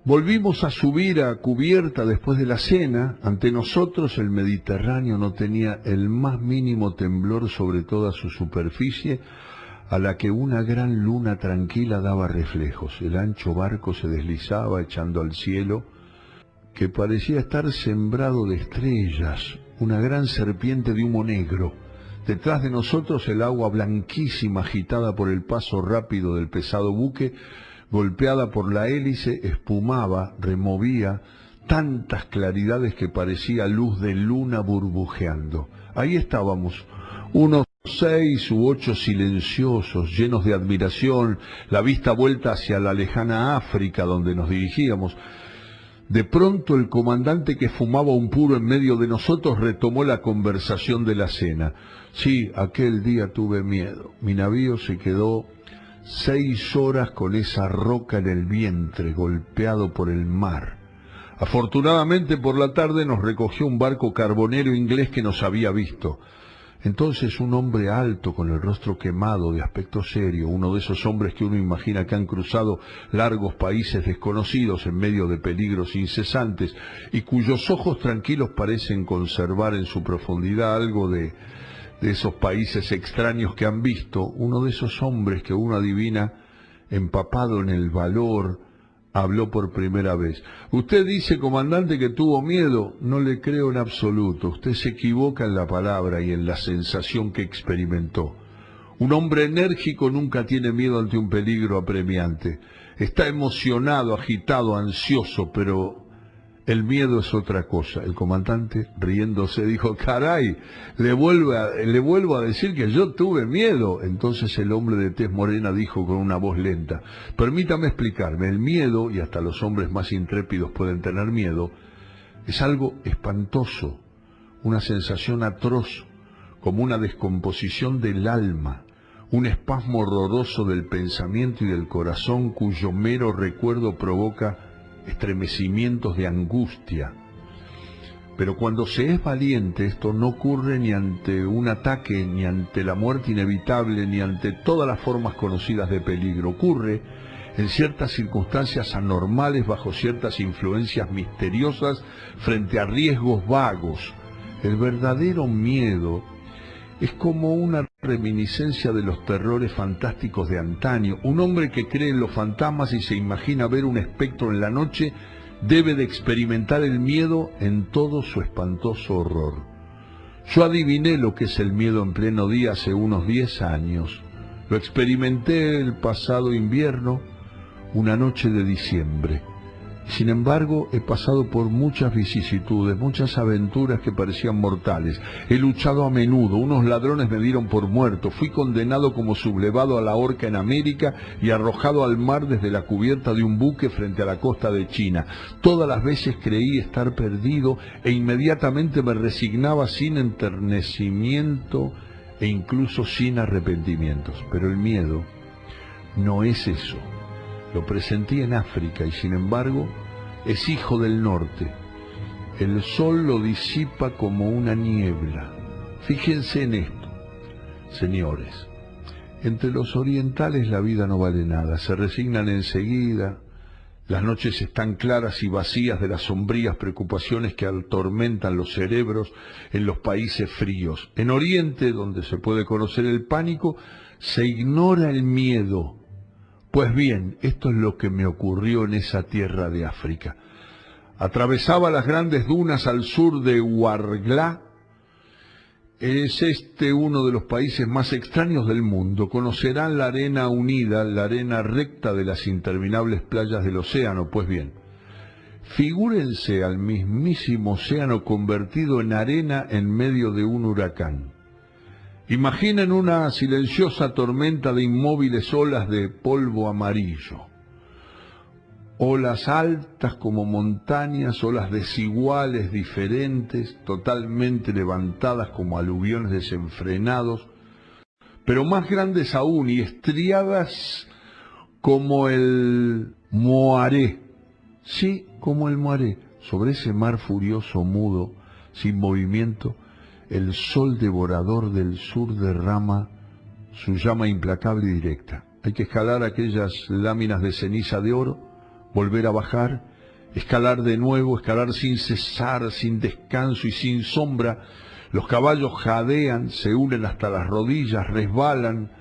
Volvimos a subir a cubierta después de la cena. Ante nosotros el Mediterráneo no tenía el más mínimo temblor sobre toda su superficie, a la que una gran luna tranquila daba reflejos. El ancho barco se deslizaba echando al cielo, que parecía estar sembrado de estrellas, una gran serpiente de humo negro. Detrás de nosotros el agua blanquísima agitada por el paso rápido del pesado buque, golpeada por la hélice, espumaba, removía tantas claridades que parecía luz de luna burbujeando. Ahí estábamos, unos 6 u 8 silenciosos, llenos de admiración, la vista vuelta hacia la lejana África donde nos dirigíamos. De pronto el comandante, que fumaba un puro en medio de nosotros, retomó la conversación de la cena. Sí, aquel día tuve miedo. Mi navío se quedó 6 horas con esa roca en el vientre, golpeado por el mar. Afortunadamente por la tarde nos recogió un barco carbonero inglés que nos había visto. Entonces un hombre alto, con el rostro quemado, de aspecto serio, uno de esos hombres que uno imagina que han cruzado largos países desconocidos en medio de peligros incesantes y cuyos ojos tranquilos parecen conservar en su profundidad algo de esos países extraños que han visto, uno de esos hombres que uno adivina empapado en el valor, habló por primera vez. Usted dice, comandante, que tuvo miedo. No le creo en absoluto. Usted se equivoca en la palabra y en la sensación que experimentó. Un hombre enérgico nunca tiene miedo ante un peligro apremiante. Está emocionado, agitado, ansioso, pero el miedo es otra cosa. El comandante, riéndose, dijo: caray, le vuelvo a decir que yo tuve miedo. Entonces el hombre de tez morena dijo con una voz lenta: permítame explicarme. El miedo, y hasta los hombres más intrépidos pueden tener miedo, es algo espantoso, una sensación atroz, como una descomposición del alma, un espasmo horroroso del pensamiento y del corazón, cuyo mero recuerdo provoca estremecimientos de angustia. Pero cuando se es valiente, esto no ocurre ni ante un ataque, ni ante la muerte inevitable, ni ante todas las formas conocidas de peligro. Ocurre en ciertas circunstancias anormales, bajo ciertas influencias misteriosas, frente a riesgos vagos. El verdadero miedo es como una reminiscencia de los terrores fantásticos de antaño. Un hombre que cree en los fantasmas y se imagina ver un espectro en la noche debe de experimentar el miedo en todo su espantoso horror. Yo adiviné lo que es el miedo en pleno día hace unos 10 años. Lo experimenté el pasado invierno, una noche de diciembre. Sin embargo, he pasado por muchas vicisitudes, muchas aventuras que parecían mortales. He luchado a menudo, unos ladrones me dieron por muerto, fui condenado como sublevado a la horca en América y arrojado al mar desde la cubierta de un buque frente a la costa de China. Todas las veces creí estar perdido e inmediatamente me resignaba sin enternecimiento e incluso sin arrepentimientos. Pero el miedo no es eso. Lo presentí en África y sin embargo es hijo del norte. El sol lo disipa como una niebla. Fíjense en esto, señores. Entre los orientales la vida no vale nada, se resignan enseguida. Las noches están claras y vacías de las sombrías preocupaciones que atormentan los cerebros en los países fríos. En Oriente, donde se puede conocer el pánico, se ignora el miedo. Pues bien, esto es lo que me ocurrió en esa tierra de África. Atravesaba las grandes dunas al sur de Ouargla. Es uno de los países más extraños del mundo. Conocerán la arena unida, la arena recta de las interminables playas del océano. Pues bien, figúrense al mismísimo océano convertido en arena en medio de un huracán. Imaginen una silenciosa tormenta de inmóviles olas de polvo amarillo. Olas altas como montañas, olas desiguales, diferentes, totalmente levantadas como aluviones desenfrenados, pero más grandes aún y estriadas como el Moaré. Sí, como el Moaré. Sobre ese mar furioso, mudo, sin movimiento, el sol devorador del sur derrama su llama implacable y directa. Hay que escalar aquellas láminas de ceniza de oro, volver a bajar Escalar de nuevo, escalar sin cesar, sin descanso y sin sombra. Los caballos jadean, se unen hasta las rodillas, resbalan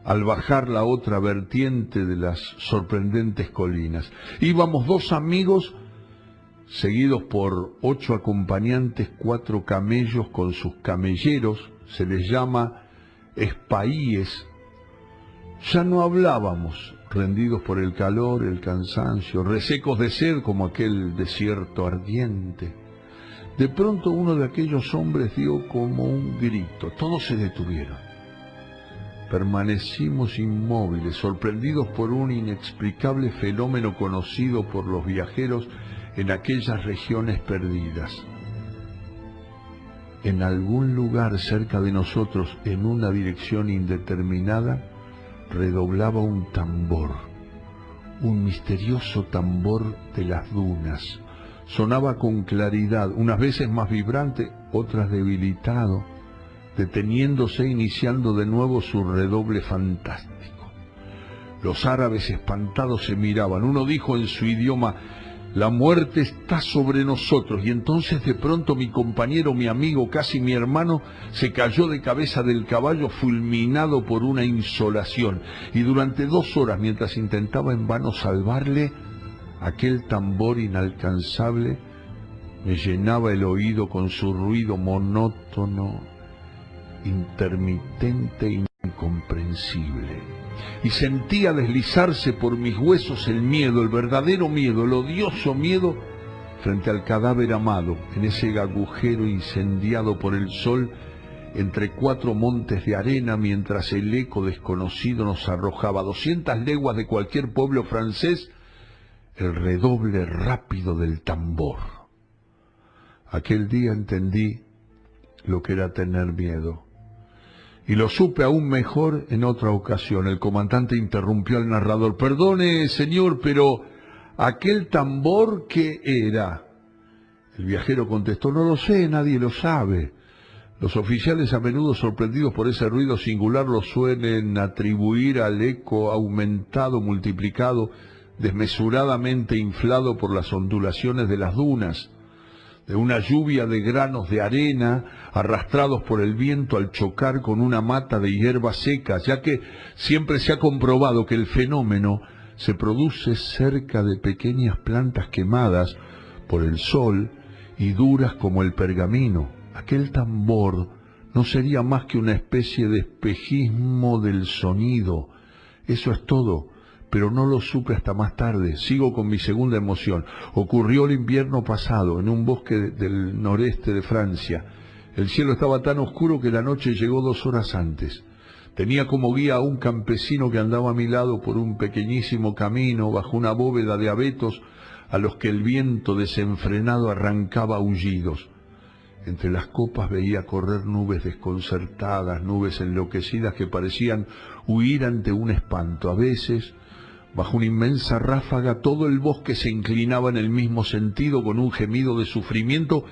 al bajar la otra vertiente de las sorprendentes colinas. Íbamos 2 amigos, seguidos por 8 acompañantes, 4 camellos con sus camelleros, se les llama espaíes. Ya no hablábamos, rendidos por el calor, el cansancio, resecos de sed como aquel desierto ardiente. De pronto uno de aquellos hombres dio como un grito. Todos se detuvieron. Permanecimos inmóviles, sorprendidos por un inexplicable fenómeno conocido por los viajeros en aquellas regiones perdidas. En algún lugar cerca de nosotros, en una dirección indeterminada, redoblaba un tambor, un misterioso tambor de las dunas. Sonaba con claridad, unas veces más vibrante, otras debilitado, deteniéndose e iniciando de nuevo su redoble fantástico. Los árabes espantados se miraban. Uno dijo en su idioma: la muerte está sobre nosotros. Y entonces de pronto mi compañero, mi amigo, casi mi hermano, se cayó de cabeza del caballo fulminado por una insolación. Y durante 2 horas, mientras intentaba en vano salvarle, aquel tambor inalcanzable me llenaba el oído con su ruido monótono, intermitente e incomprensible. Y sentía deslizarse por mis huesos el miedo, el verdadero miedo, el odioso miedo frente al cadáver amado, en ese agujero incendiado por el sol entre 4 montes de arena, mientras el eco desconocido nos arrojaba a 200 leguas de cualquier pueblo francés el redoble rápido del tambor. Aquel día entendí lo que era tener miedo. Y lo supe aún mejor en otra ocasión. El comandante interrumpió al narrador: perdone, señor, pero ¿aquel tambor qué era? El viajero contestó: no lo sé, nadie lo sabe. Los oficiales, a menudo sorprendidos por ese ruido singular, lo suelen atribuir al eco aumentado, multiplicado, desmesuradamente inflado por las ondulaciones de las dunas, de una lluvia de granos de arena arrastrados por el viento al chocar con una mata de hierbas secas, ya que siempre se ha comprobado que el fenómeno se produce cerca de pequeñas plantas quemadas por el sol y duras como el pergamino. Aquel tambor no sería más que una especie de espejismo del sonido. Eso es todo. Pero no lo supe hasta más tarde. Sigo con mi segunda emoción. Ocurrió el invierno pasado, en un bosque del noreste de Francia. El cielo estaba tan oscuro que la noche llegó 2 horas antes. Tenía como guía a un campesino que andaba a mi lado por un pequeñísimo camino bajo una bóveda de abetos a los que el viento desenfrenado arrancaba aullidos. Entre las copas veía correr nubes desconcertadas, nubes enloquecidas que parecían huir ante un espanto. A veces, bajo una inmensa ráfaga, todo el bosque se inclinaba en el mismo sentido con un gemido de sufrimiento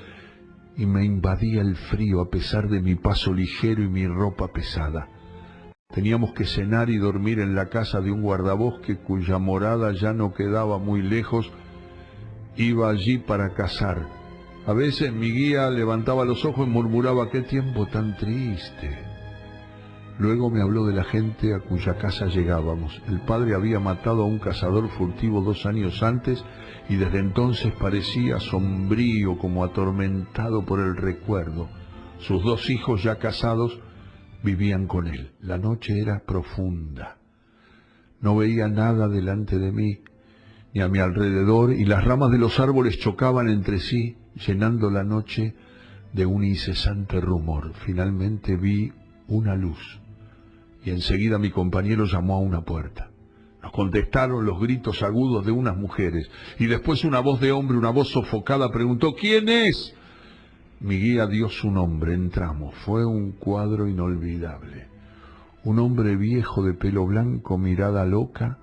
y me invadía el frío a pesar de mi paso ligero y mi ropa pesada. Teníamos que cenar y dormir en la casa de un guardabosque cuya morada ya no quedaba muy lejos. Iba allí para cazar. A veces mi guía levantaba los ojos y murmuraba: «¡Qué tiempo tan triste!». Luego me habló de la gente a cuya casa llegábamos. El padre había matado a un cazador furtivo 2 años antes y desde entonces parecía sombrío, como atormentado por el recuerdo. Sus 2 hijos ya casados vivían con él. La noche era profunda. No veía nada delante de mí ni a mi alrededor, y las ramas de los árboles chocaban entre sí, llenando la noche de un incesante rumor. Finalmente vi una luz, y enseguida mi compañero llamó a una puerta. Nos contestaron los gritos agudos de unas mujeres, y después una voz de hombre, una voz sofocada, preguntó: «¿Quién es?». Mi guía dio su nombre. Entramos. Fue un cuadro inolvidable. Un hombre viejo de pelo blanco, mirada loca,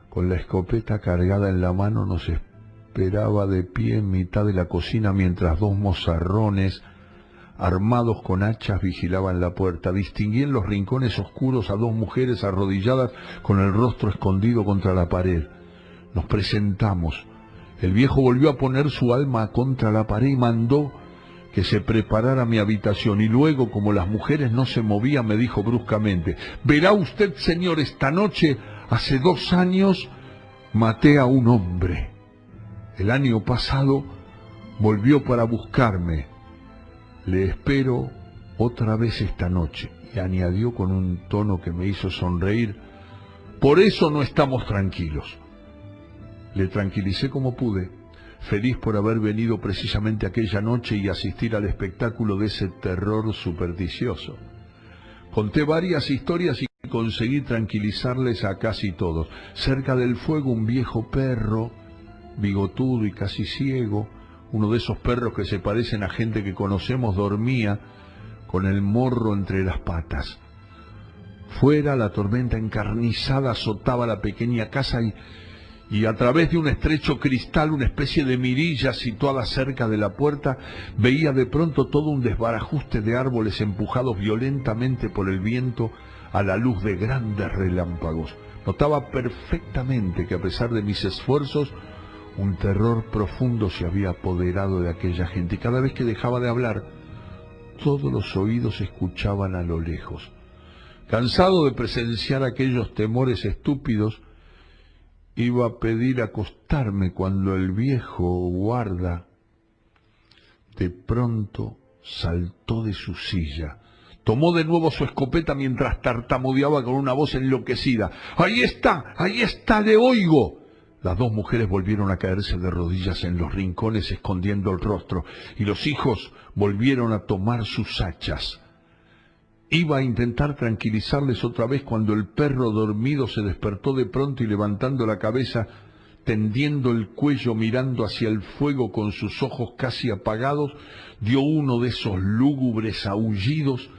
con la escopeta cargada en la mano, nos esperaba de pie en mitad de la cocina mientras 2 mozarrones armados con hachas vigilaban la puerta. Distinguí en los rincones oscuros a 2 mujeres arrodilladas con el rostro escondido contra la pared. Nos presentamos El viejo volvió a poner su alma contra la pared y mandó que se preparara mi habitación, y luego, como las mujeres no se movían, me dijo bruscamente: «Verá usted, señor, esta noche, hace 2 años, maté a un hombre. El año pasado volvió para buscarme. Le espero otra vez esta noche». Y añadió con un tono que me hizo sonreír: «Por eso no estamos tranquilos». Le tranquilicé como pude, feliz por haber venido precisamente aquella noche y asistir al espectáculo de ese terror supersticioso. Conté varias historias y conseguí tranquilizarles a casi todos. Cerca del fuego, un viejo perro, bigotudo y casi ciego, uno de esos perros que se parecen a gente que conocemos, dormía con el morro entre las patas. Fuera, la tormenta encarnizada azotaba la pequeña casa y a través de un estrecho cristal, una especie de mirilla situada cerca de la puerta, veía de pronto todo un desbarajuste de árboles empujados violentamente por el viento a la luz de grandes relámpagos. Notaba perfectamente que, a pesar de mis esfuerzos, un terror profundo se había apoderado de aquella gente, y cada vez que dejaba de hablar, todos los oídos escuchaban a lo lejos. Cansado de presenciar aquellos temores estúpidos, iba a pedir acostarme cuando el viejo guarda de pronto saltó de su silla. Tomó de nuevo su escopeta mientras tartamudeaba con una voz enloquecida: ahí está, le oigo». Las 2 mujeres volvieron a caerse de rodillas en los rincones escondiendo el rostro, y los hijos volvieron a tomar sus hachas. Iba a intentar tranquilizarles otra vez cuando el perro dormido se despertó de pronto y, levantando la cabeza, tendiendo el cuello, mirando hacia el fuego con sus ojos casi apagados, dio uno de esos lúgubres aullidos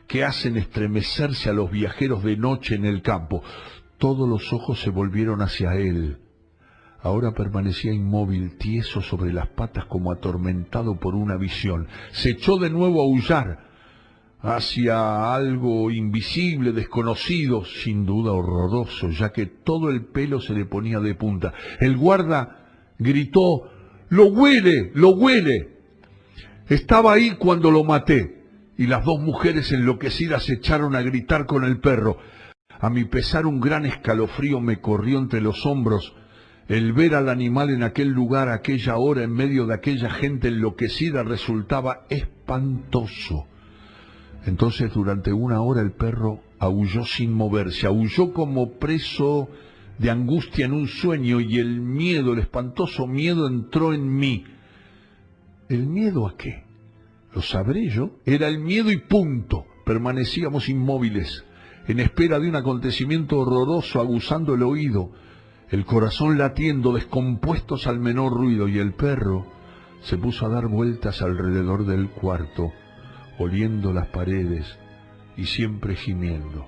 que hacen estremecerse a los viajeros de noche en el campo. Todos los ojos se volvieron hacia él. Ahora permanecía inmóvil, tieso sobre las patas, como atormentado por una visión. Se echó de nuevo a aullar hacia algo invisible, desconocido, sin duda horroroso, ya que todo el pelo se le ponía de punta. El guarda gritó: «¡Lo huele! ¡Lo huele!». Estaba ahí cuando lo maté, y las 2 mujeres enloquecidas se echaron a gritar con el perro. A mi pesar, un gran escalofrío me corrió entre los hombros. El ver al animal en aquel lugar, a aquella hora, en medio de aquella gente enloquecida, resultaba espantoso. Entonces, durante 1 hora, el perro aulló sin moverse, aulló como preso de angustia en un sueño, y el miedo, el espantoso miedo, entró en mí. ¿El miedo a qué? ¿Lo sabré yo? Era el miedo y punto. Permanecíamos inmóviles, en espera de un acontecimiento horroroso, aguzando el oído, el corazón latiendo, descompuestos al menor ruido, y el perro se puso a dar vueltas alrededor del cuarto, oliendo las paredes y siempre gimiendo.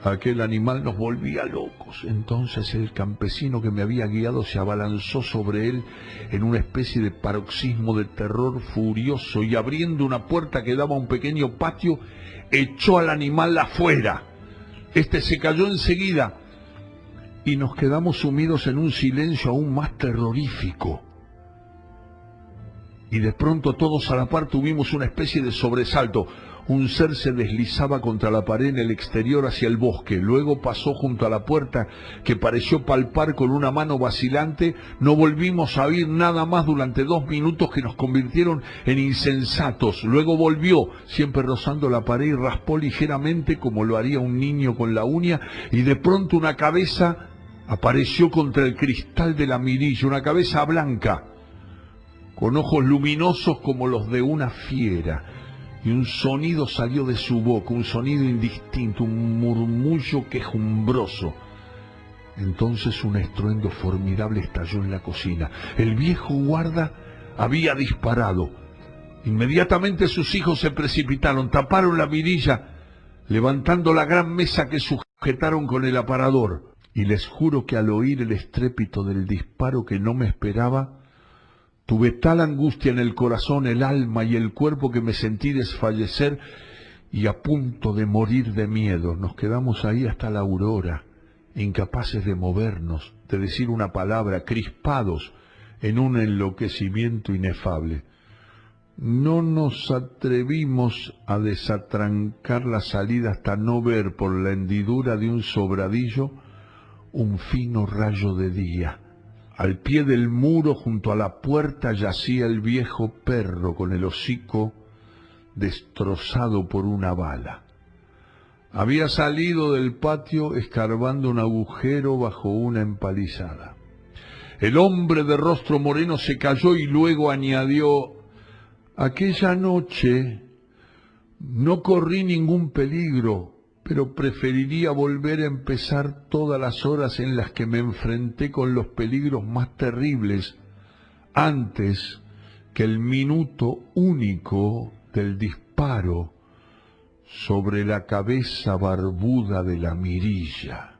Aquel animal nos volvía locos. Entonces el campesino que me había guiado se abalanzó sobre él en una especie de paroxismo de terror furioso, y, abriendo una puerta que daba a un pequeño patio, echó al animal afuera. Este se cayó enseguida, y nos quedamos sumidos en un silencio aún más terrorífico. Y de pronto, todos a la par, tuvimos una especie de sobresalto. Un ser se deslizaba contra la pared en el exterior hacia el bosque. Luego pasó junto a la puerta, que pareció palpar con una mano vacilante. No volvimos a oír nada más durante 2 minutos, que nos convirtieron en insensatos. Luego volvió, siempre rozando la pared, y raspó ligeramente, como lo haría un niño con la uña, y de pronto una cabeza apareció contra el cristal de la mirilla, una cabeza blanca, con ojos luminosos como los de una fiera, y un sonido salió de su boca, un sonido indistinto, un murmullo quejumbroso. Entonces un estruendo formidable estalló en la cocina. El viejo guarda había disparado. Inmediatamente sus hijos se precipitaron, taparon la mirilla, levantando la gran mesa que sujetaron con el aparador. Y les juro que al oír el estrépito del disparo, que no me esperaba, tuve tal angustia en el corazón, el alma y el cuerpo, que me sentí desfallecer y a punto de morir de miedo. Nos quedamos ahí hasta la aurora, incapaces de movernos, de decir una palabra, crispados en un enloquecimiento inefable. No nos atrevimos a desatrancar la salida hasta no ver por la hendidura de un sobradillo un fino rayo de día. Al pie del muro, junto a la puerta, yacía el viejo perro con el hocico destrozado por una bala. Había salido del patio escarbando un agujero bajo una empalizada. El hombre de rostro moreno se calló y luego añadió: aquella noche no corrí ningún peligro, pero preferiría volver a empezar todas las horas en las que me enfrenté con los peligros más terribles, antes que el minuto único del disparo sobre la cabeza barbuda de la Mirilla.